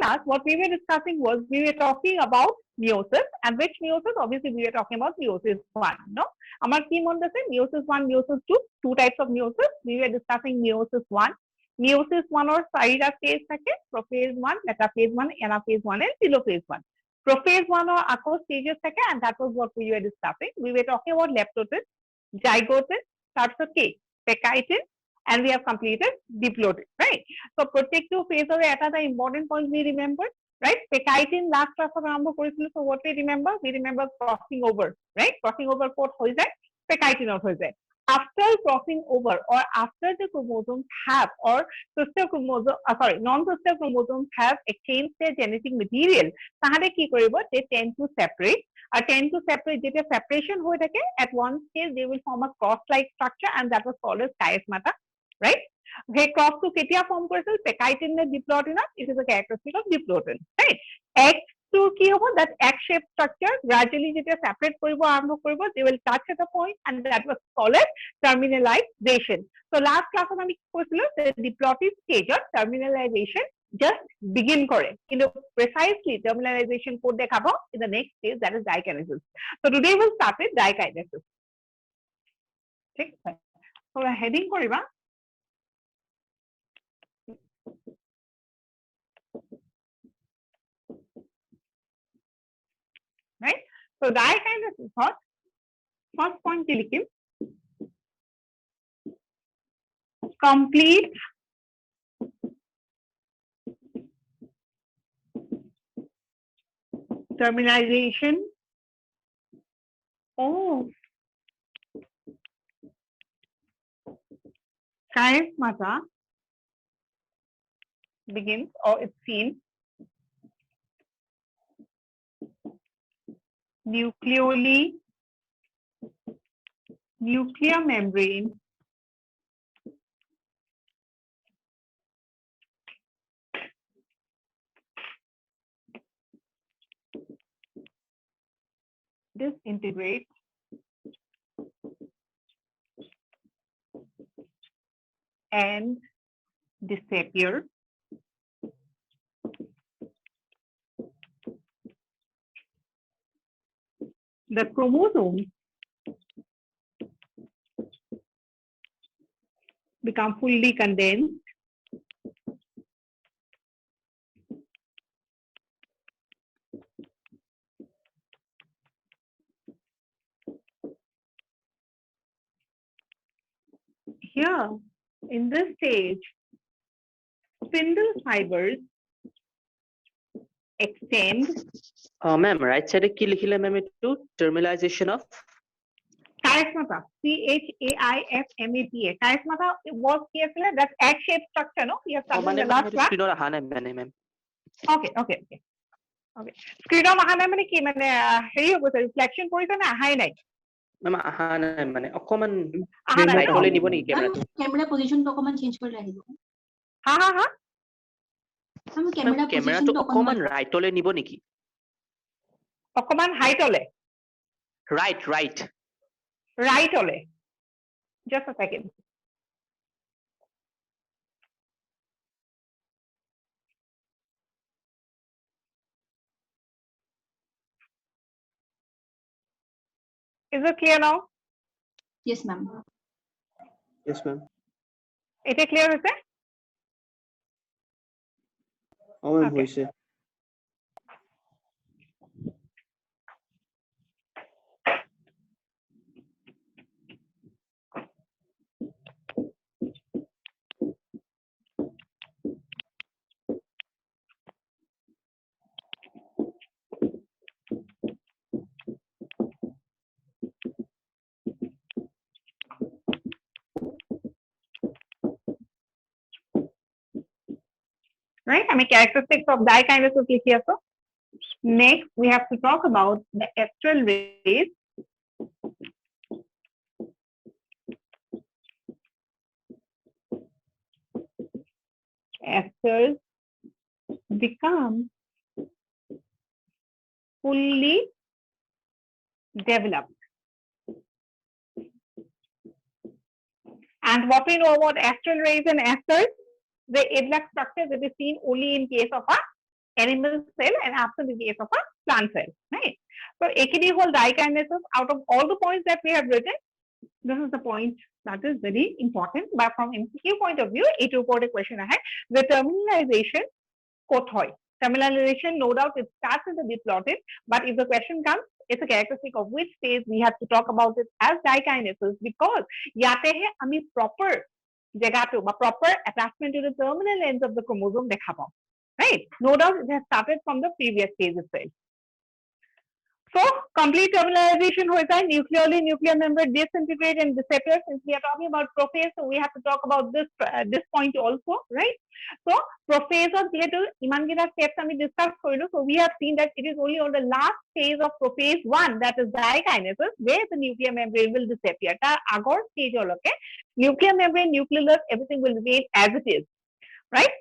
class, what we were discussing was we were talking about meiosis, and which meiosis? Obviously, we were talking about meiosis 1. No, amar ki mon ase meiosis 1, meiosis 2, two types of meiosis. We were discussing meiosis 1. Meiosis 1 or চাৰিটা phase থাকে, prophase 1, metaphase 1, anaphase 1, and telophase 1. Prophase 1 or আকৌ stages থাকে, and that was what we were discussing. We were talking about leptotin, zygotin, তাৰপিছত কি? Pectitin, and we have completed diplotin, right? So প্ৰত্যেকটো phase এটা important point we remember, right? Pectitin last class আৰম্ভ কৰিছিলো, so what we remember crossing over, right? Crossing over ক'ত হৈ যায়? Pectitinত হৈ যায়. After crossing over, or after the chromosomes have, or sister chromosome, non-sister chromosomes have exchanged their genetic material, তাহাঁতে কি কৰিব? They tend to separate. যেতিয়া separation হৈ থাকে, at one stage they will form a cross-like structure, and that was called as chiasmata, right? সেই ক্ৰছটো কেতিয়া form কৰিছিল? পেকাইটিন নে ডিপ্লটিনত? It is a characteristic of diplotin, right? X2 কি হ'ব? That X-shaped structure gradually যেতিয়া separate কৰিব আৰম্ভ কৰিব, they will touch at a point, and that was called as terminalization. So last class আমি কি কৈছিলো? The diplotin stage of terminalization just begin কৰে, কিন্তু precisely terminalization ক'ত দেখাব? In the next stage, that is dikinesis. So today we'll start with dikinesis. ঠিক আছে, so heading কৰিবা. Right? So dikinesis হত first point কি লিখিম? Complete terminalization of chiasmata begins, or it's seen nuclear membrane disintegrates and disappears the chromosomes become fully condensed here. In this stage, spindle fibers extend. Ma'am, right side কি লিখিলে ma'am এটো? Terminalization of chiasmata, chiasmata. Chiasmata was কি আছিলে? That X-shaped structure, no? We have covered in the last class. স্ক্রিনৰ আহা নাই মানে ma'am. Okay. স্ক্ৰিনৰ অহা নাই মানে কি? মানে হেৰি হৈ গৈছে, ৰিফ্লেকশন কৰিছে নে আহাই নাই? Ma'am আহা নাই মানে অকমান আহা নাই ৰাইটলে নিব নেকি কেমেৰাটো? ক্যামেৰা পজিশনটো অকমান চেঞ্জ কৰি আহিব। হা কেমেৰাটো অকমান ৰাইটলে নিব নেকি? অকমান হাইটলে? Rightলে. Just a second. Is it clear now? Yes, ma'am. Yes, ma'am. এটা ক্লিয়ার হয়েছে? মa'am হইছে। Right? I mean, characteristics of dikinesis লিখি আছো. Next, we have to talk about the astral rays. Asters become fully developed. And what we know about astral rays and asters, the edlock structure that is seen only in case of a animal cell and absent in case of a plant cell, right? So AKD whole dikinesis, out of all the points that we have written, this is the point that is very important. But from MCQ point of view, it reported question ahead. The terminalization kot hoy. Terminalization, no doubt, it starts in the diploid, but if the question comes, it's a characteristic of which phase we have to talk about it as dikinesis, because yate hai ami proper jagato ba proper attachment to the terminal ends of the chromosome dekha pao, right? No doubt it has started from the previous phase itself. So complete terminalization होता है, nuclearly nuclear membrane disintegrate and disappear. Since we are talking about prophase, so we have to talk about this point also, right? So prophase of যেহেতু ইমান কেইটা steps আমি discuss কৰিলো, so we have seen that it is only on the last phase of prophase 1, that is dikinesis, where the nuclear membrane will disappear. তাৰ আগৰ stage অলকে nuclear membrane, nucleolus, everything will remain as it is, right?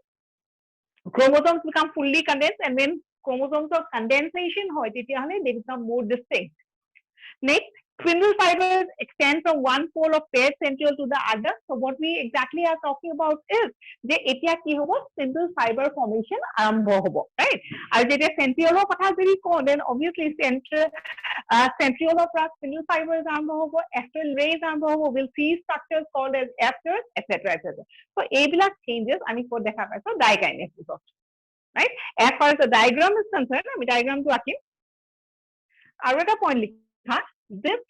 Chromosomes become fully condensed, and when chromosomes of condensation hoy, they become more distinct. Next, spindle fibers extend from one pole of paired centriole to the other. So what we exactly are talking about is যে এতিয়া কি হ'ব, spindle fiber formation আৰম্ভ হ'ব, right? আৰু যেতিয়া centriole কথা যদি কওঁ, then obviously centriole of spindle fibers আৰম্ভ হ'ব, astral rays আৰম্ভ হ'ব, we'll see structures called as asteroids, etc. So এইবিলাক changes আমি ক'ত দেখা পাইছো, dikinesis of, right? As far as the diagram is concerned, আমি diagram টো আঁকিম আৰু এটা point লিখা, this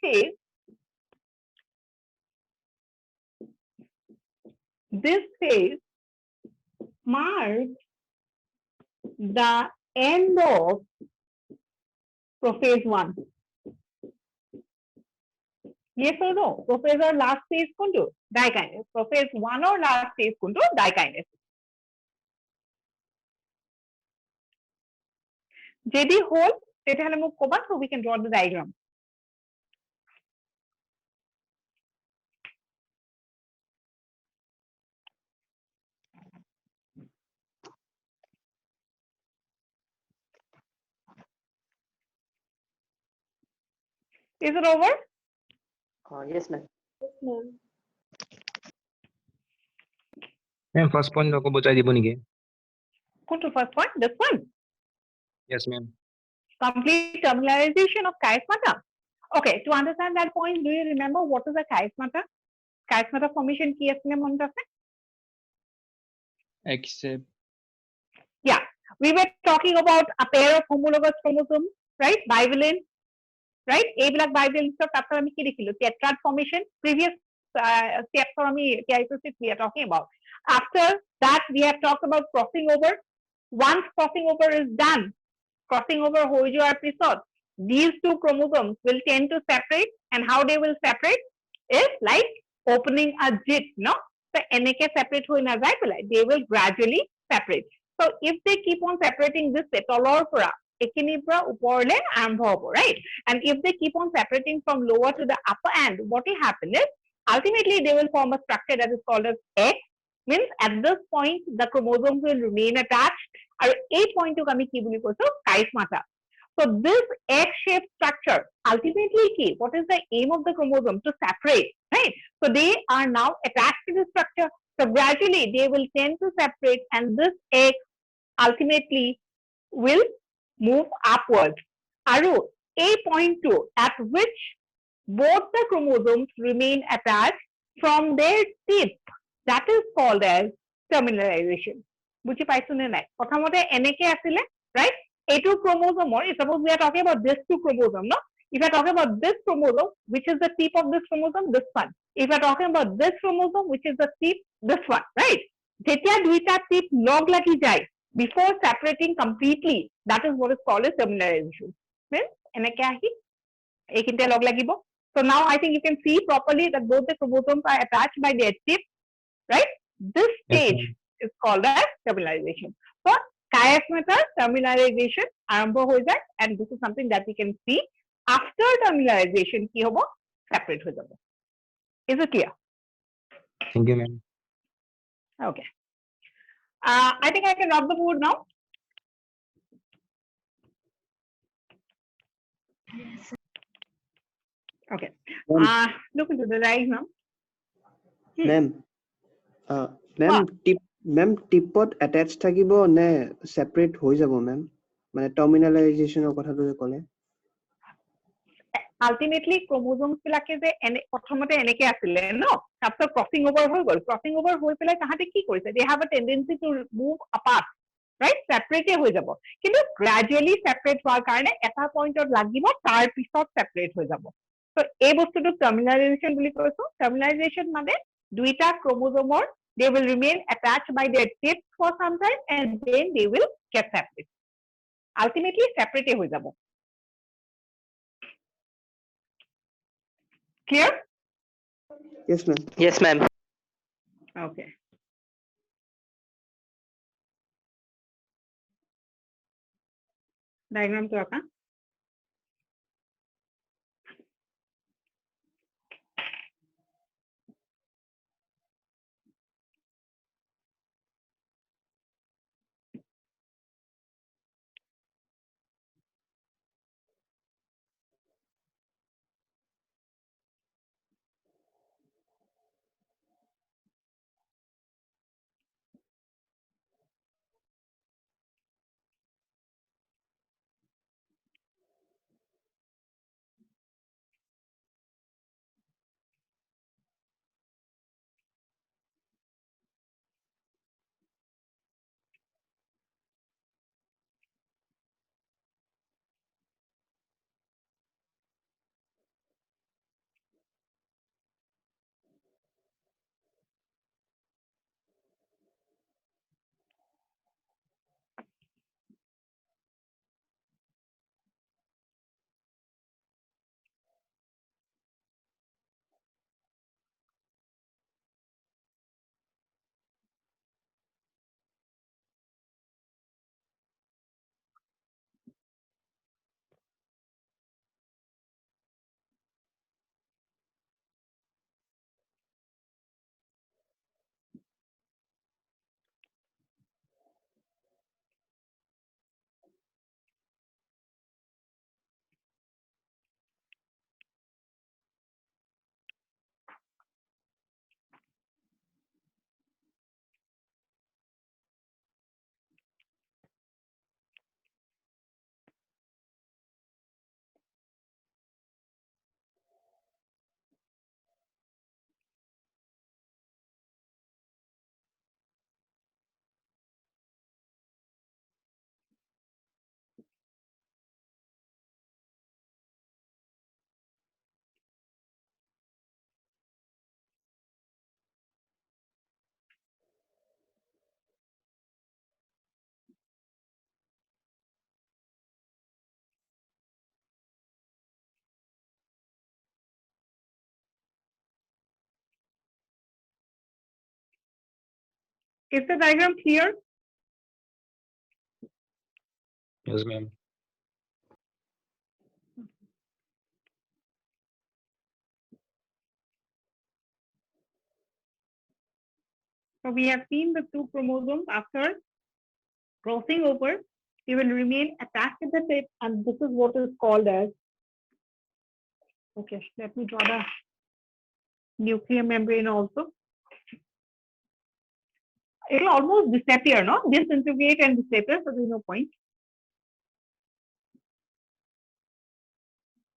phase marks the end of prophase 1. Yes or no? Prophase or last phase কোনটো? Dikinesis. Prophase 1 or last phase কোনটো? Dikinesis. যদি হল তেতিয়াহলে মোক কবা, so we can draw the diagram. Is it over? Yes, ma'am. Ma'am, first point ako বুজাই দিব নেকি? কোনটো first point? This one. Yes, ma'am. Complete terminalization of chiasmata. Okay, to understand that point, do you remember what is a chiasmata? Chiasmata formation কি আছিলে মনত আছে? Except. Yeah, we were talking about a pair of homologous chromosomes, right? Bivalent, right? এইবিলাক bivalent তারপর আমি কি দেখিলো? Tetrad formation. Previous steps আমি we are talking about. After that, we have talked about crossing over. Once crossing over is done, crossing over হৈ যোৱাৰ পিছত, these two chromosomes will tend to separate, and how they will separate is like opening a zip, no? So এনেকে separate হৈ নাযায় পেলাই, they will gradually separate. So if they keep on separating this তলৰ পৰা এখিনিৰ পৰা ওপৰলে আৰম্ভ হ'ব, right? And if they keep on separating from lower to the upper end, what will happen is ultimately they will form a structure that is called as X. Means at this point the chromosomes will remain attached. আৰু এই পইণ্টটোক আমি কি বুলি কৈছো, chiasmata. So this X-shaped structure ultimately key, what is the aim of the chromosome? To separate, right? So they are now attached to the structure. So gradually they will tend to separate, and this X ultimately will move upwards. Aru a point 2 at which both the chromosomes remain attached from their tip, that is called as terminalization. বুঝি পাইছো নে নাই? প্ৰথমতে এনেকে আছিলে, right? A2 chromosome, or suppose we are talking about this two chromosome, no? If you are talking about this chromosome, which is the tip of this chromosome, this one. If you are talking about this chromosome, which is the tip, this one, right? যেতিয়া দুইটা tip log লাগি যায়, before separating completely, that is what is called as terminalization. Means এনেকে আহি এইখিনিতে log লাগিব. So now I think you can see properly that both the chromosomes are attached by their tip, right? This stage is called as terminalization. So chiasmata terminalization আৰম্ভ হৈ যায়, and this is something that we can see. After terminalization কি হ'ব? Separate হৈ যাব. Is it clear? Thank you, ma'am. Okay. I think I can rub the board now. Okay. Look into the diagram. Ma'am, ma'am, What? tip ma'am টিপত attach থাকিব নে separate হৈ যাব মেম মানে টাৰ্মিনালাইজেশনৰ কথাটো যে ক'লে আলটিমেটলি ক্ৰোমোজোমছ বিলাকে যে প্ৰথমতে এনেকে আছিলে ন তাৰপিছত ক্ৰছিং অভাৰ হৈ গ'ল ক্ৰছিং অভাৰ হৈ পেলাই তাহাঁতে কি কৰিছে they have a tendency to move apart right ছেপাৰেটে হৈ যাব কিন্তু গ্ৰাজুৱেলি ছেপাৰেট হোৱাৰ কাৰণে এটা পইণ্টত লাগিব তাৰ পিছত ছেপাৰেট হৈ যাব ত' এই বস্তুটো টাৰ্মিনালাইজেশ্যন বুলি কৈছো টাৰ্মিনালাইজেশ্যন মানে দুইটা ক্ৰোমোজোমৰ they will remain attached by their tips for some time and then they will get separate ultimately separate হৈ যাব clear yes ma'am Yes, ma'am. okay diagram to আঁকা is the diagram clear Yes, ma'am. so we have seen the two chromosomes after crossing over they will remain attached to the tip and this is what is called as okay let me draw the nuclear membrane also it will almost disappear no disintegrate and disappear so there's no point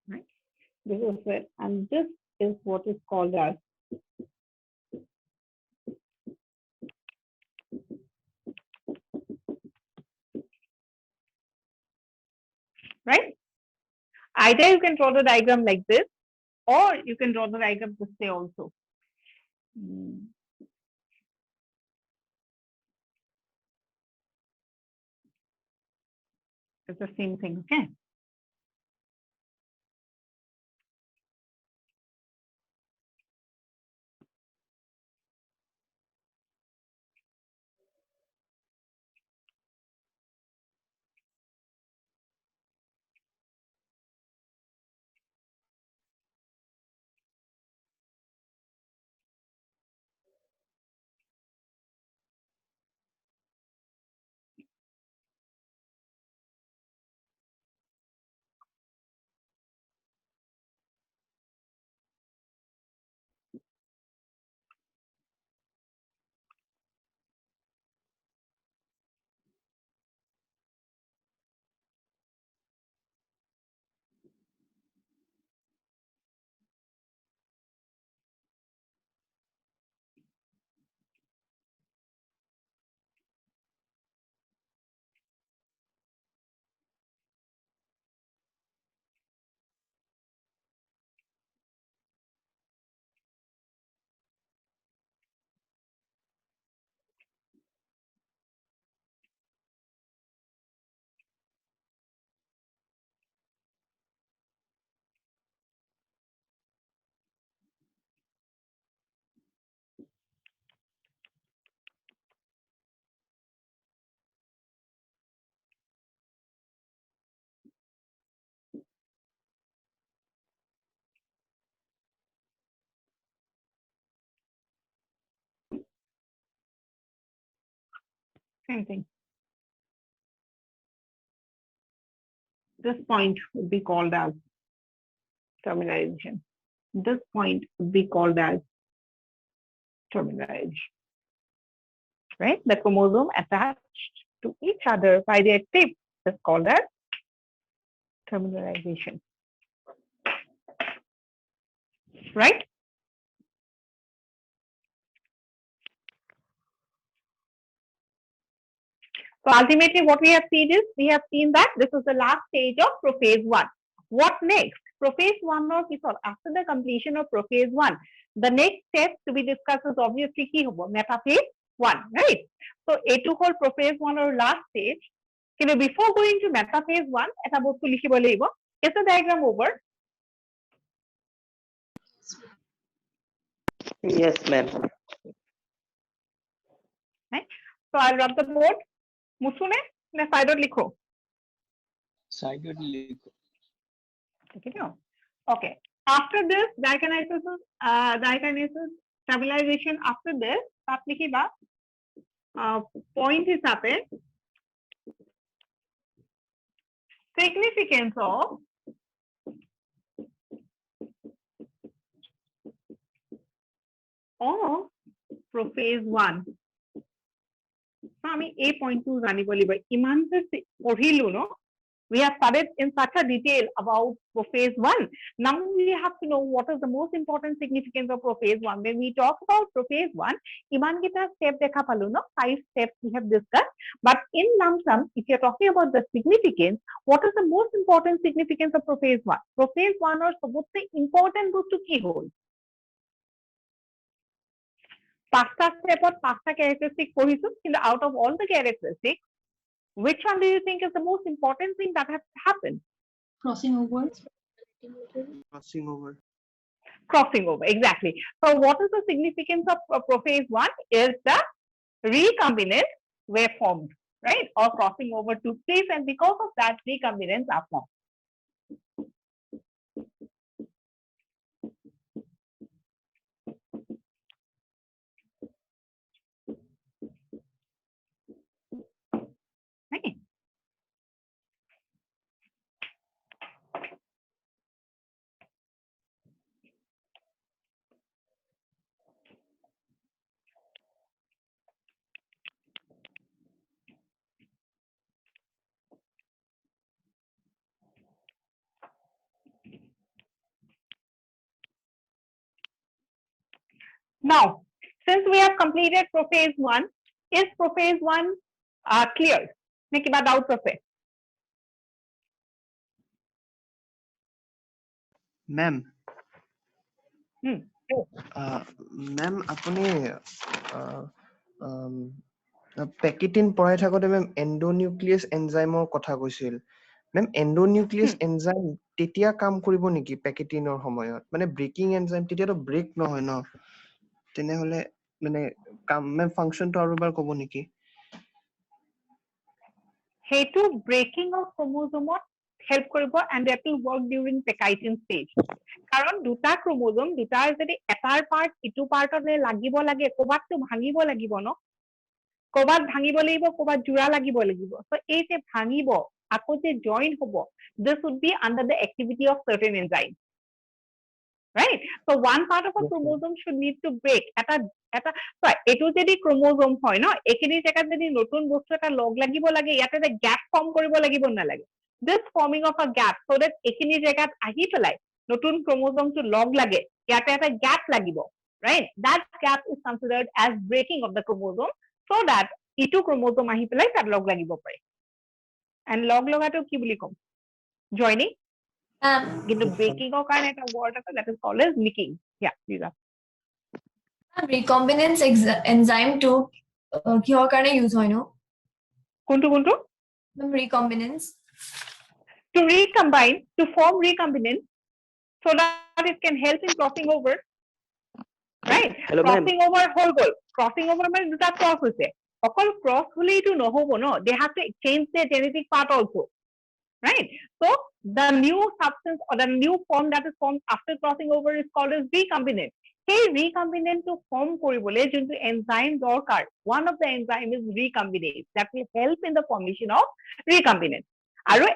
right this is it and this is what is called as right either you can draw the diagram like this or you can draw the diagram this way also it's the same thing okay Same thing. This point would be called as terminalization. This point would be called as terminalization. Right? The chromosome attached to each other by their tip is called as terminalization. Right? So ultimately what we have seen is, we have seen that this is the last stage of prophase 1. What next? Prophase 1 or after the completion of prophase 1, the next step to be discussed is obviously metaphase 1, right? So A2 whole prophase 1 or last stage. Before going to metaphase 1, is the diagram over? Yes, ma'am. Right? So I'll rub the board. Musune, na side likho. Side Okay. After this, dikinesis, stabilization. After this, आप लिखिएगा point हिसाबे significance of prophase 1. আমি এই পইণ্টটো জানিব লাগিব ইমান যে পঢ়িলো ন we have studied in such a detail about prophase 1. Now we have to know what is the most important significance of prophase 1. When we talk about prophase 1, iman kita step dekha palu no 5 steps we have discussed, but in lump sum if you are talking about the significance, what is the most important significance of prophase 1? Prophase 1 or sabotse important bostu ki hol? Pasta step or pasta characteristic পঢ়িছো কিন্তু out of all the characteristics, which one do you think is the most important thing that has happened? Crossing over. Crossing over. Crossing over, exactly. So what is the significance of prophase 1 is the recombinant were formed, right? Or crossing over took place, and because of that recombinants are formed. Right? Now, since we have completed prophase 1, is prophase 1 cleared? Ne kiba doubt ase? Ma'am. Hmm. Ma'am, apuni পেকিটিন পঢ়াই থাকোতে মেম এন্ডোনিউক্লিয়াছ এনজাইমৰ কথা কৈছিল মেম এন্ডোনিউক্লিয়াছ enzyme তেতিয়া কাম কৰিব নেকি পেকিটিনৰ সময়ত মানে breaking enzyme তেতিয়াতো ব্ৰেক নহয় ন তেনেহলে মানে কাম মেম ফাংচনটো আৰু এবাৰ ক'ব নেকি হেতু ব্ৰেকিং অফ ক্ৰোমোজোমত হেল্প কৰিব and that will work during pectitin stage কাৰণ দুটা ক্ৰোমোজোম দুটাৰ যদি এটাৰ পাৰ্ট ইটো পাৰ্টতে লাগিব লাগে কোবাটো ভাঙিব লাগিব ন কোবাত ভাঙিব লাগিব কোবাত জোৰা লাগিব লাগিব সো এই যে ভাঙিব আকৌ যে জয়েন হ'ব this would be under the activity of certain enzymes, right? So one part of a chromosome should need to break এটা so এটো যদি ক্ৰোমোজোম হয় ন এখিনি জায়গাত যদি নতুন বস্তু এটা লগ লাগিব লাগে ইয়াতে যে গ্যাপ ফর্ম কৰিব লাগিব না লাগে this forming of a gap so that এখিনি জায়গাত আহি পেলাই নতুন ক্ৰোমোজোম to লগ লাগে ইয়াতে এটা গ্যাপ লাগিব, right? That gap is considered as breaking of the chromosome so that ইটো ক্ৰোমোজোম আহি পেলাই তাত লগ লাগিব পাৰে and লগ লগাটো কি বুলি কম joining কিন্তু breaking of কাৰণে এটা word আছে that is called as linking. Yeah, please. Recombinance enzyme to কিহৰ কাৰণে ইউজ হয় ন কোনটো recombinance to recombine to form recombinant so that it can help in crossing over, right? Hello, crossing over whole goal crossing over মানে দুটা cross হৈছে অকল cross হলেইটো নহব ন they have to change their genetic part also, right? So the new substance or the new form that is formed after crossing over is called as recombinant. সেই recombinant to form কৰিবলে যোনটো enzyme দৰকাৰ, one of the enzyme is recombinase that will help in the formation of recombinant. আৰু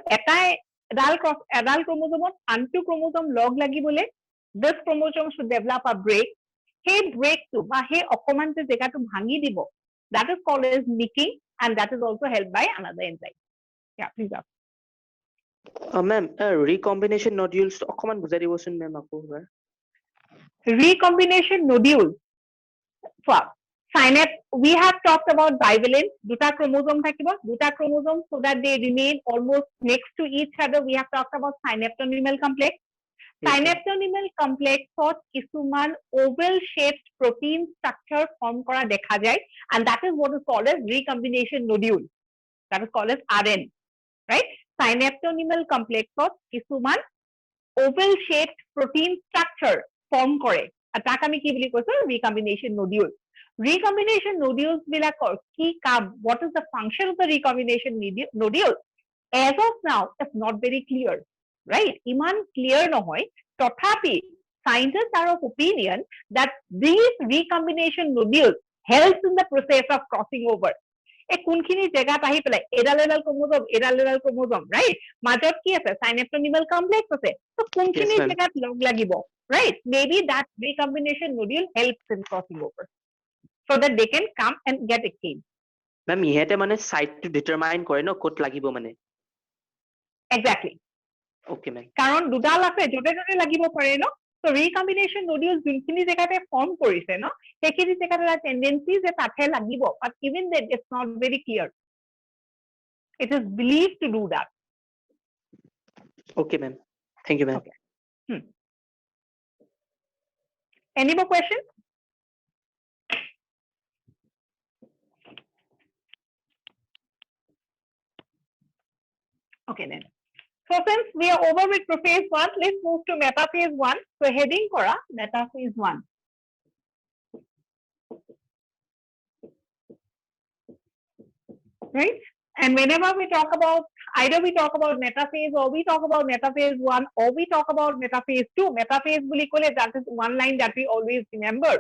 এডাল ক্ৰমোজমত আনটো chromosome লগ লাগিবলে this chromosome should develop a break. সেই ব্ৰেকটো বা সেই অকমান যে জেগাটো ভাঙি দিব, that is called as nicking, and that is also helped by another enzyme. Yeah, please ask. Ma'am, recombination nodules অকমান বুজাই দিবচোন মেম আকৌ এবাৰ। Recombination nodules. Synapse, we have talked about bivalent, দুটা chromosome থাকিব, দুটা chromosome so that they remain almost next to each other. We have talked about synaptonymal complex. Synaptonymal complex কিছুমান oval shaped protein structure form কৰা দেখা যায়, and that is what is called as recombination nodule. That is called as RN, right? Synaptonymal complex কিছুমান oval shaped protein structure form কৰে, আৰু তাক আমি কি বুলি কৈছো recombination nodule. Recombination nodules বিলাকৰ কি কাম, what is the function of the recombination nodule? As of now, it's not very clear, right? Iman clear নহয়, তথাপি scientists are of opinion that these recombination nodules helps in the process of crossing over. কোনখিনি জেগাত আহি পেলাই এডাল chromosome, right? মাজত কি আছে synaptonymal complex আছে, তো কোনখিনি জেগাত লগ লাগিব, right? Maybe that recombination nodule helps in crossing over so that they can come and get exchanged. মেম ইহেতে মানে সাইটটো ডিটারমাইন কৰে ন ক'ত লাগিব মানে। Exactly. ওকে মেম। কাৰণ দুডাল আছে য'তে লাগিব পাৰে ন, so recombination nodules যোনখিনি জেগাতে ফৰ্ম কৰিছে ন, সেইখিনি জেগাত এটা টেন্ডেন্সি যে তাতে লাগিব, but even then it's not very clear. It is believed to do that. Okay ma'am, thank you ma'am. Okay. Any more questions? Okay then. So since we are over with prophase 1, let's move to metaphase 1. So heading kora metaphase 1. Right? And whenever we talk about, either we talk about metaphase or we talk about metaphase 1 or we talk about metaphase 2, metaphase বুলি ক'লে that is one line that we always remember.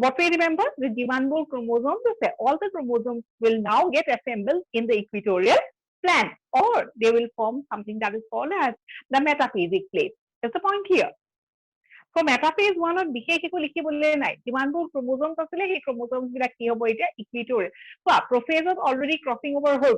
What we remember? The Jivanbur chromosomes, all the chromosomes will now get assembled in the equatorial plant, or they will form something that is called as the metaphasic plate. That's the point here. So metaphase 1 ত বিশেষ একো লিখিবলে নাই, যিমানবোৰ chromosomes আছিলে সেই chromosomes বিলাক কি হ'ব এতিয়া equatorial. So prophase ত already crossing over হৈ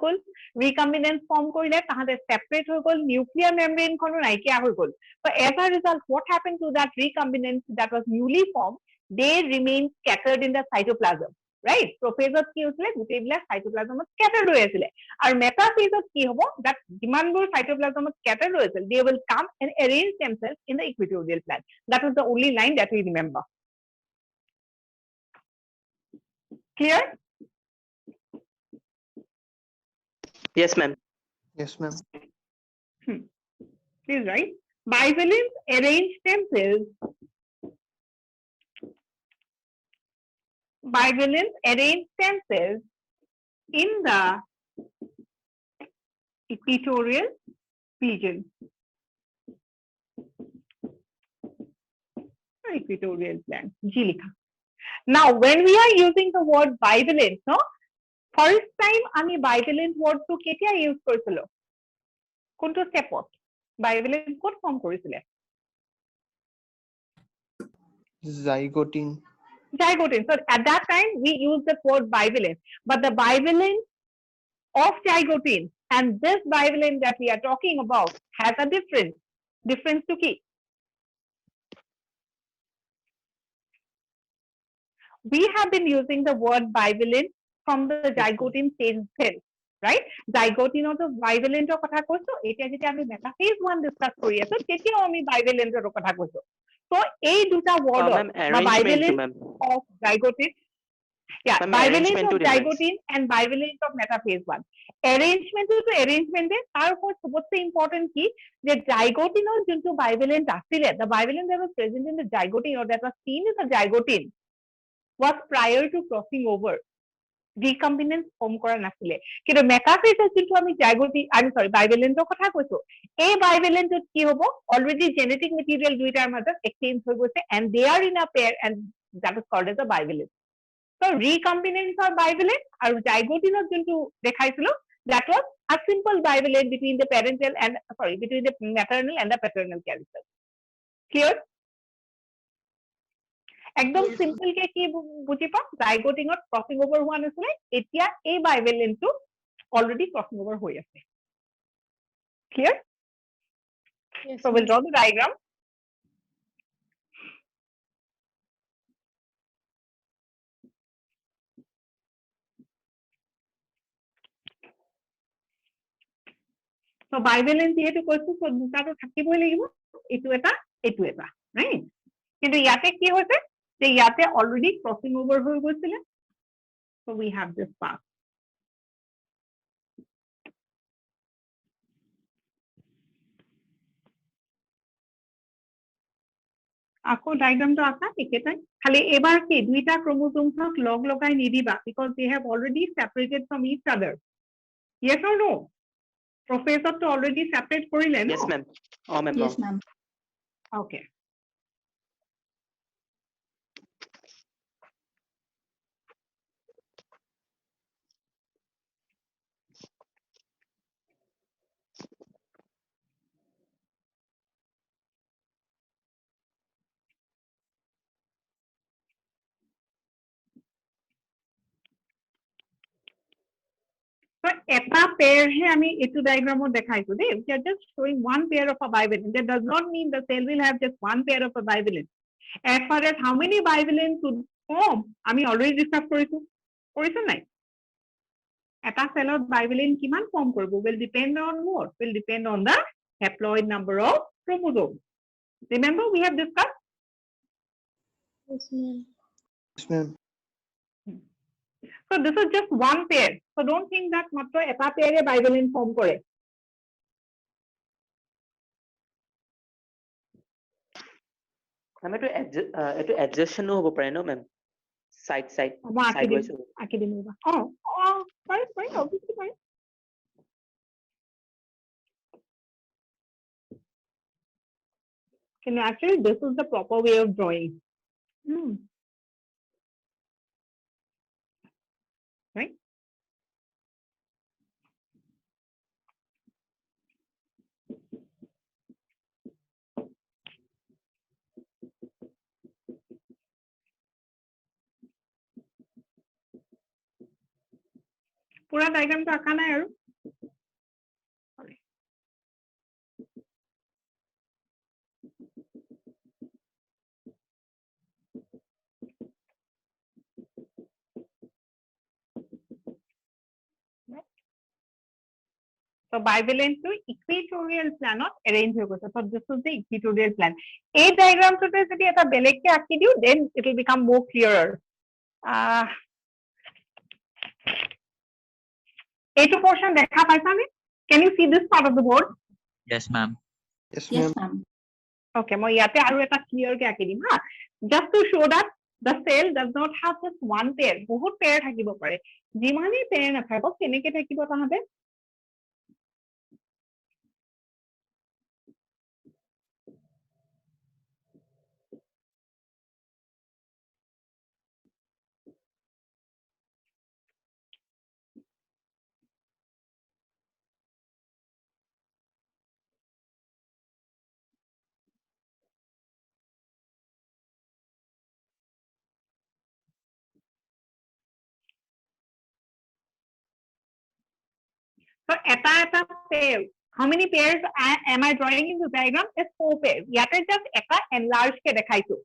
গ'ল, recombinant form কৰিলে তাহাঁতে separate হৈ গ'ল, nuclear membrane খনো নাইকিয়া হৈ গ'ল. So as a result, what happened to that recombinant that was newly formed? They remain scattered in the cytoplasm. Right? Prophase কি হৈছিলে গোটেইবিলাক cytoplasmত scattered হৈ আছিলে, আৰু metaphase কি হ'ব, that যিমানবোৰ cytoplasmত scattered হৈ আছিল, they will come and arrange themselves in the equatorial plant. That is the only line that we remember. Clear? Yes ma'am. Yes ma'am. Please write. Bivalents arrange themselves. Bivalents arrange themselves in the equatorial region. Equatorial plant. G-likha. Now, when we are using the word bivalent, no, first time আমি bivalent word to কেতিয়া use কৰিছিলো? কোনটো stepত? Bivalent ক'ত form কৰিছিলে? Zygotine. Zygotine. So at that time we used the word bivalent, but the bivalent of zygotine and this bivalent that we are talking about has a difference. Difference to key. We have been using the word bivalent from the zygotine stage itself, right? Zygotine of the bivalent of কথা কৈছো, এতিয়া যেতিয়া আমি metaphase 1 discuss কৰি আছো তেতিয়াও আমি bivalent ৰ কথা কৈছো. So এই দুটা word bivalent of zygotine, yeah, bivalent of zygotine and bivalent of metaphase 1. Arrangement to arrangement তাৰ ওপৰত সবতছে important কি যে zygotine ৰ যোনটো bivalent আছিলে, the bivalent that was present in the zygotine or that was seen in the zygotine was prior to crossing over. Recombinants form কৰা নাছিলে কিন্তু মেটাফেজত যোনটো আমি বাইভেলেন্টৰ কথা কৈছো এই বাইভেলেন্টত কি হ'ব অলৰেডি জেনেটিক মেটেৰিয়েল দুইটাৰ মাজত এক্সচেঞ্জ হৈ গৈছে and they are in a pair and that is called as a bivalent so' recombinants of bivalent আৰু জাইগোটিনত যোনটো দেখাইছিলো that was a simple bivalent between the maternal and the paternal character clear একদম Yes. Simple কে কি বুজি পাম জাইগোটিঙত crossing over হোৱা নাছিলে এতিয়া এই বাইভেলেন্টটো অলৰেডি ক্ৰছিং ওভাৰ হৈ আছে clear so we'll draw the diagram so bivalent যেহেতু কৈছো so দুটাটো থাকিবই লাগিব এইটো এটা ৰাইট কিন্তু ইয়াতে কি হৈছে যে ইয়াতে অলৰেডি ক্ৰছিং ওভাৰ হৈ গৈছিলে so we have this path আকৌ ডায়াগ্ৰামটো আঁকা একেটাই খালি এবাৰ কি দুইটা ক্ৰোমোজোমক লগ লগাই নিদিবা because they have already separated from each other yes or no professor to already separate কৰিলে no Yes, ma'am. Oh, ma'am. Yes, ma'am. okay So, eta pair he ami etu diagram dekhaisu de we are just showing one pair of a bivalent that does not mean the cell will have just one pair of a bivalent as far as how many bivalents would form ami already discuss korisu nai eta cellot bivalent kiman form koribo will depend on what will depend on the haploid number of chromosomes remember we have discussed Yes, ma'am. so this is just one pair so don't think that matro eta pair e bivalent form kore Ma'am, এটো adjustনো হ'ব পাৰে ন ma'am? Side wise হ'ব। আঁকি দিম fine obviously fine and actually this is the proper way of drawing right pura diagram to aka nai aru so bivalent to equatorial planot arrange হৈ গৈছে so this is the equatorial plan এই diagram টোতে যদি এটা বেলেগকে আঁকি দিও then it will become more clearer এইটো portion দেখা পাইছানে can you see this part of the board Yes, ma'am. Yes, Yes, ma'am. ma'am. okay মই ইয়াতে আৰু এটা clear কে আঁকি দিম হা just to show that the cell does not have just one pair বহুত pair থাকিব পাৰে যিমানে pair নাথাকক কেনেকে থাকিব তাহাতে So, eta pair. How many pairs am I drawing in the diagram? It's 4 pairs. Yate just eta enlarge ke dekhaisu.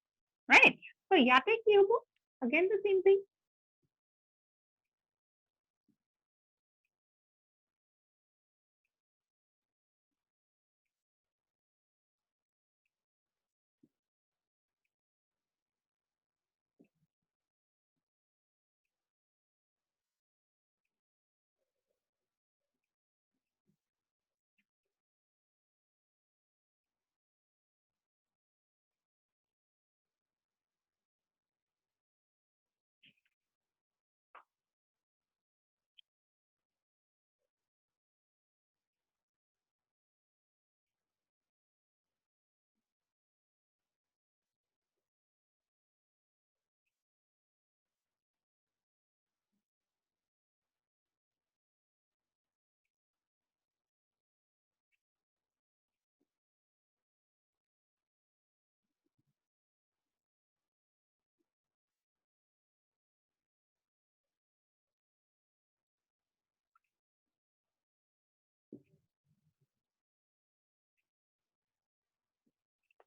Right? So, yate ki hobo? Again the same thing.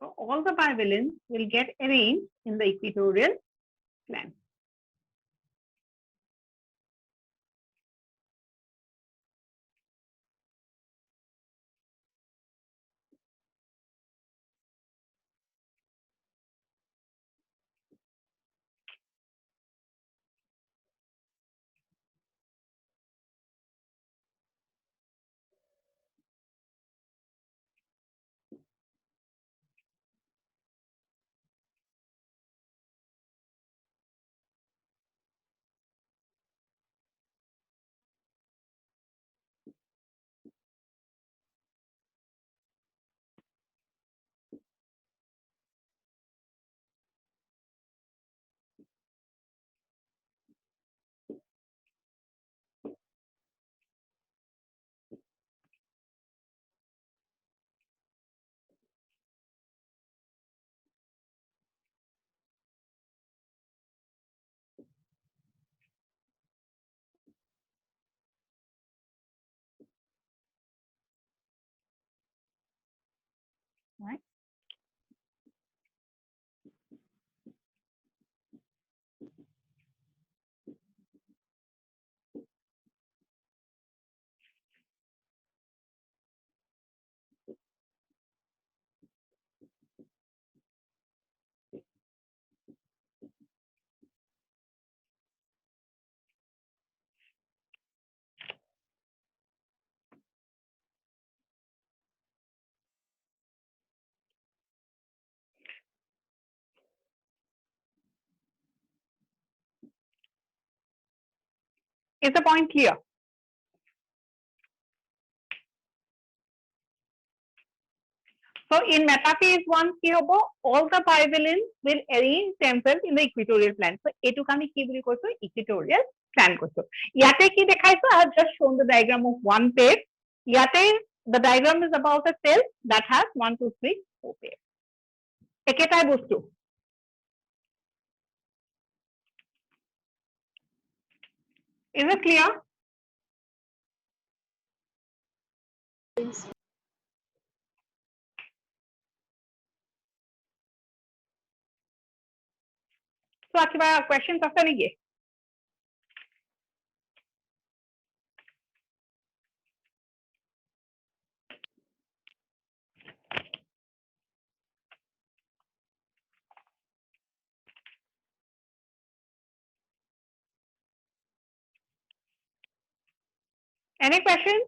So all the bivalents will get arranged in the equatorial plane. Right? Is the point clear? So in metaphase 1 কি হবো, all the bivalents will arrange themselves in the equatorial plane. So এটুকু আমি কি বলি করছো, equatorial plane করছো। ইয়াতে কি দেখাইছো, I have just shown the diagram of one pair. ইয়াতে the diagram is about a cell that has 1 2 3 4 pair. একেটাই বস্তু। Is it clear? So কিবা questions আছে নেকি? Any questions?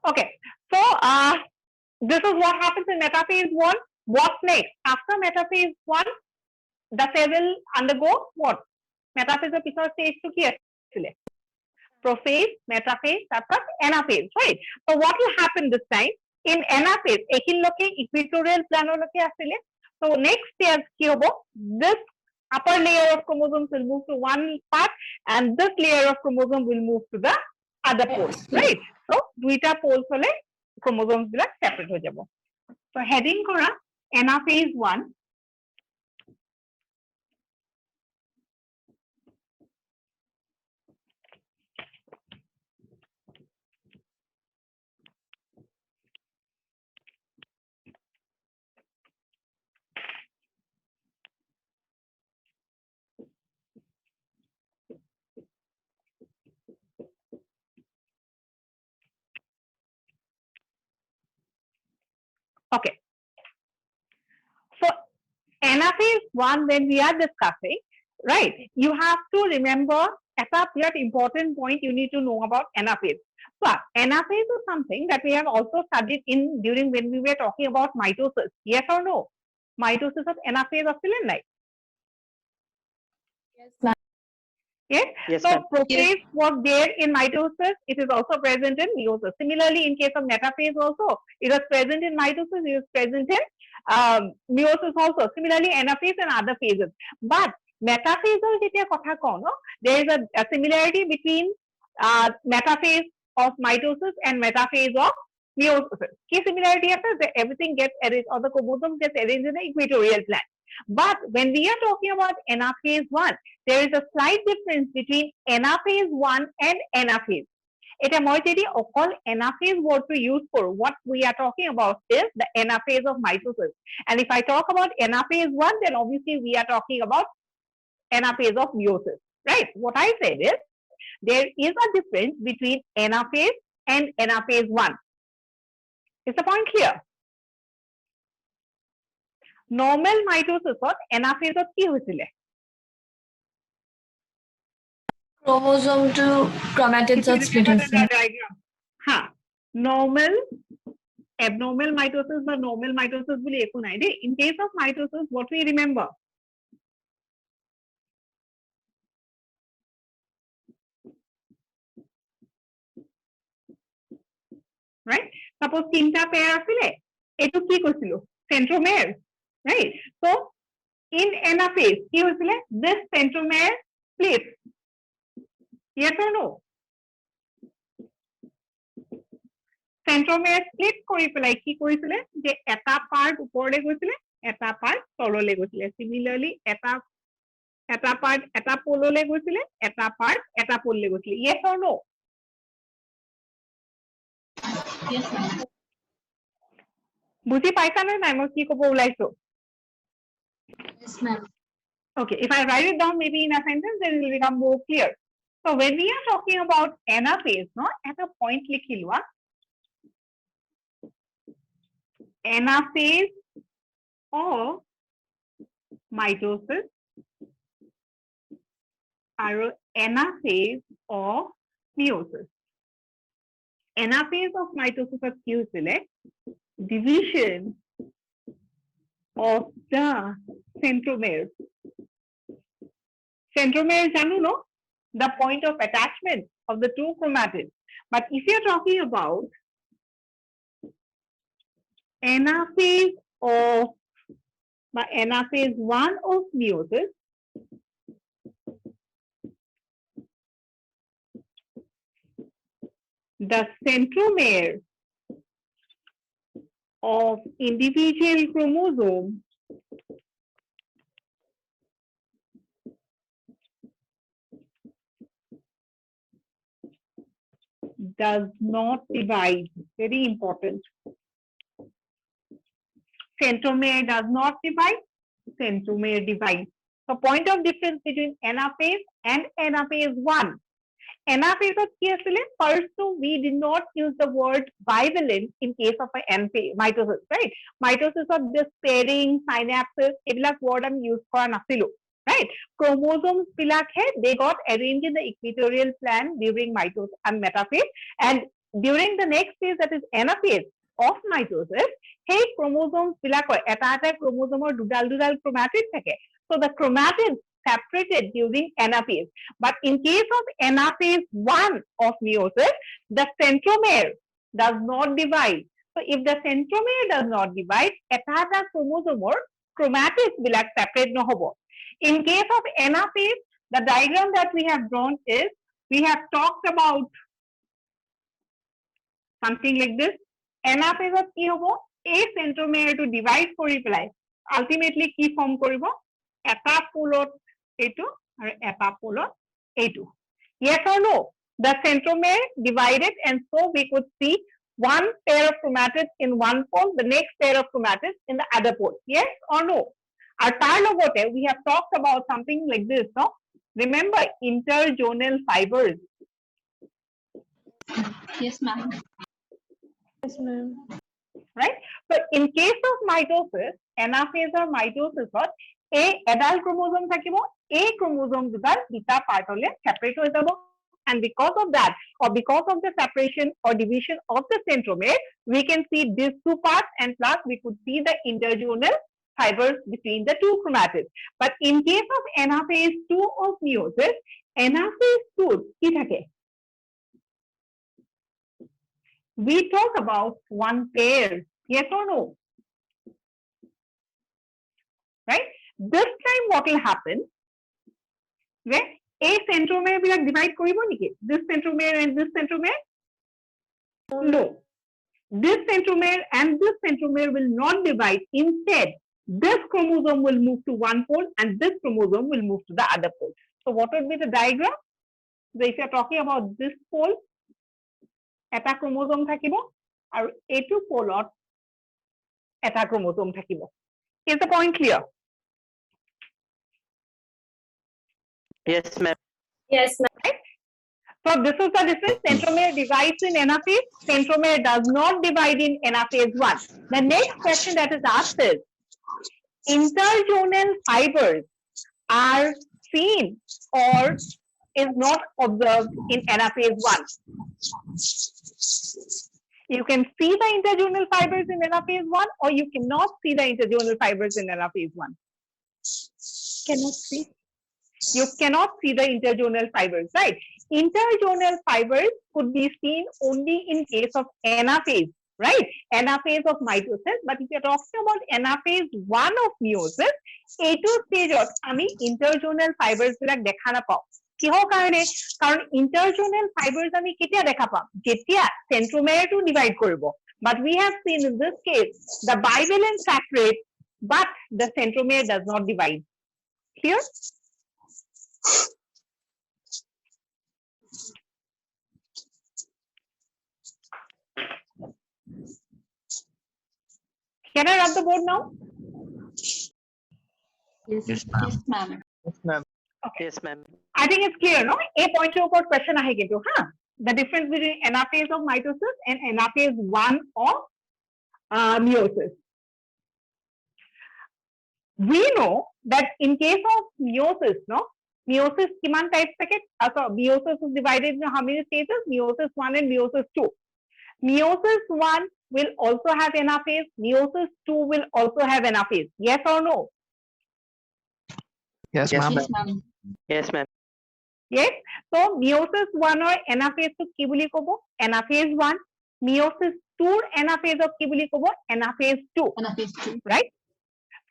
Okay, so this is what happens in metaphase 1. What next? After metaphase 1, the cell will undergo what? Metaphase of পিছৰ stage to কি আছিলে? Prophase, metaphase, তারপর anaphase, right? So what will happen this time? In anaphase, এখিনলৈকে equatorial plane আসলে. So next stage কি হবো? This upper layer of chromosomes will move to one part and this layer of chromosomes will move to the other pole, right? So দুইটা poles হলে chromosomes বিলাক separate হয়ে যাব। So heading করা anaphase 1. Okay. So anaphase 1, when we are discussing, right, you have to remember a important point you need to know about anaphase. So anaphase is something that we have also studied in during when we were talking about mitosis. Yes or no? Mitosis of anaphase of right? Yes, ma'am. Yes. Yes, So ma'am. prophase was there in mitosis. It is also present in meiosis. Similarly, in case of metaphase also, it was present in mitosis. It is present in meiosis also. Similarly, anaphase and other phases. But metaphase যেতিয়া কথা কও no, there is a similarity between metaphase of mitosis and metaphase of meiosis. Key similarity আছে that everything gets arranged or the chromosome gets arranged in the equatorial plane. But when we are talking about anaphase 1, there is a slight difference between anaphase 1 and anaphase. Eta moi jodi okol anaphase word to use for what we are talking about is the anaphase of mitosis. And if I talk about anaphase 1, then obviously we are talking about anaphase of meiosis, right? What I said is there is a difference between anaphase and anaphase 1. Is the point clear? Normal mitosis of anaphase of ki hoisile? Chromosome to chromatids of split hoise. Ha, normal, abnormal mitosis বা normal mitosis boli ekku nai de. In case of mitosis, what we remember? Right? Suppose tinta pair asile, etu ki koisilo? Centromere, right? So in anaphase, ki hoisile? This centromere splits. Yes or no? Centromere split কৰি পেলাই কি কৰিছিলে যে এটা part ওপৰলে গৈছিলে এটা part তললে গৈছিলে similarly এটা পাৰ্ট এটা পললে গৈছিলে এটা পাৰ্ট এটা পললে গৈছিলে yes or no Yes, ma'am. বুজি পাইছা নে নাই মই কি ক'ব ওলাইছো Yes, ma'am. okay if I write it down maybe in a sentence then it will become more clear so when we are talking about anaphase no eta point likhi loa anaphase of mitosis or anaphase of meiosis. Anaphase of mitosis of কি হৈছিলে division of the centromere. Centromere জানো no the point of attachment of the two chromatids. But if you are talking about anaphase of anaphase 1 of meiosis the centromere of individual chromosome does not divide. Very important. Centromere does not divide. Centromere divides. So point of difference between anaphase and anaphase 1. Anaphase of কি আছিলে? First, we did not use the word bivalent in case of mitosis, right? Mitosis of this pairing, synapses, এইবিলাক word আমি use কৰা নাছিলো, right? Chromosomes বিলাকহে they got arranged in the equatorial plan during mitosis and metaphase, and during the next phase that is anaphase of mitosis, hey chromosomes বিলাকৰ এটা এটা chromosomeৰ দুডাল দুডাল chromatid থাকে. So the chromatids separated during anaphase. But in case of anaphase 1 of meiosis, the centromere does not divide. So if the centromere does not divide, eta chromosome chromatids bilak separate nohobo. In case of anaphase, the diagram that we have drawn is, we have talked about something like this. Anaphase of ki hobo? A centromere to divide kori pelai. Ultimately ki form koribo? Eta polot A2 or eta polot A2. Yes or no? The centromere divided and so we could see one pair of chromatids in one pole, the next pair of chromatids in the other pole. Yes or no? Our tarlogote, we have talked about something like this, no? Remember interzonal fibers. Yes, ma'am. Yes, ma'am. Right? So in case of mitosis, anaphase or mitosis, a adult chromosome থাকিব a chromosome দুটা দুটা part হলে separate হৈ যাব and because of that or because of the separation or division of the centromere we can see these two parts and plus we could see the interzonal fibers between the two chromatids. But in case of anaphase 2 of meiosis, anaphase 2 কি থাকে? We talk about one pair. Yes or no? Right? This time what will happen? Where a centromere will divide koribo niki? This centromere and this centromere? No. This centromere and this centromere will not divide. Instead, this chromosome will move to one pole and this chromosome will move to the other pole. So what would be the diagram? So if you are talking about this pole, eta chromosome thakibo aru etu polot eta chromosome thakibo. Is the point clear? Yes, ma'am. Yes, ma'am. So this is the difference. Centromere divides in anaphase. Centromere does not divide in anaphase 1. The next question that is asked is, interzonal fibers are seen or is not observed in anaphase 1. You can see the interzonal fibers in anaphase 1 or you cannot see the interzonal fibers in anaphase 1. Cannot see. You cannot see the interzonal fibers, right? Interzonal fibers could be seen only in case of anaphase, right? Anaphase of mitosis. But if you're talking about anaphase 1 of meiosis, A2 stage of interzonal fibers bilak dekha napao. Kihor karone? Karon interzonal fibers ami ketia dekha pam? Jetia centromere to divide koribo. But we have seen in this case the bivalent saturate, but the centromere does not divide. Clear? Can I rub the board now? Yes, Yes, ma'am. yes, ma'am. Yes, ma'am. Yes, ma'am. I think it's clear, no? A point to report question ahe kintu, huh? The difference between anaphase of mitosis and anaphase 1 of meiosis. We know that in case of meiosis, no? Meiosis kiman types packet? So meiosis is divided into how many stages? Meiosis 1 and meiosis 2. Meiosis 1 will also have anaphase. Meiosis 2 will also have anaphase. Yes or no? Yes, Yes, ma'am. Yes, ma'am. Yes, ma'am. Yes. So meiosis 1 or anaphase to ki boli kobo? Anaphase 1. Meiosis 2 anaphase of ki boli kobo? Anaphase 2. Anaphase 2. Right?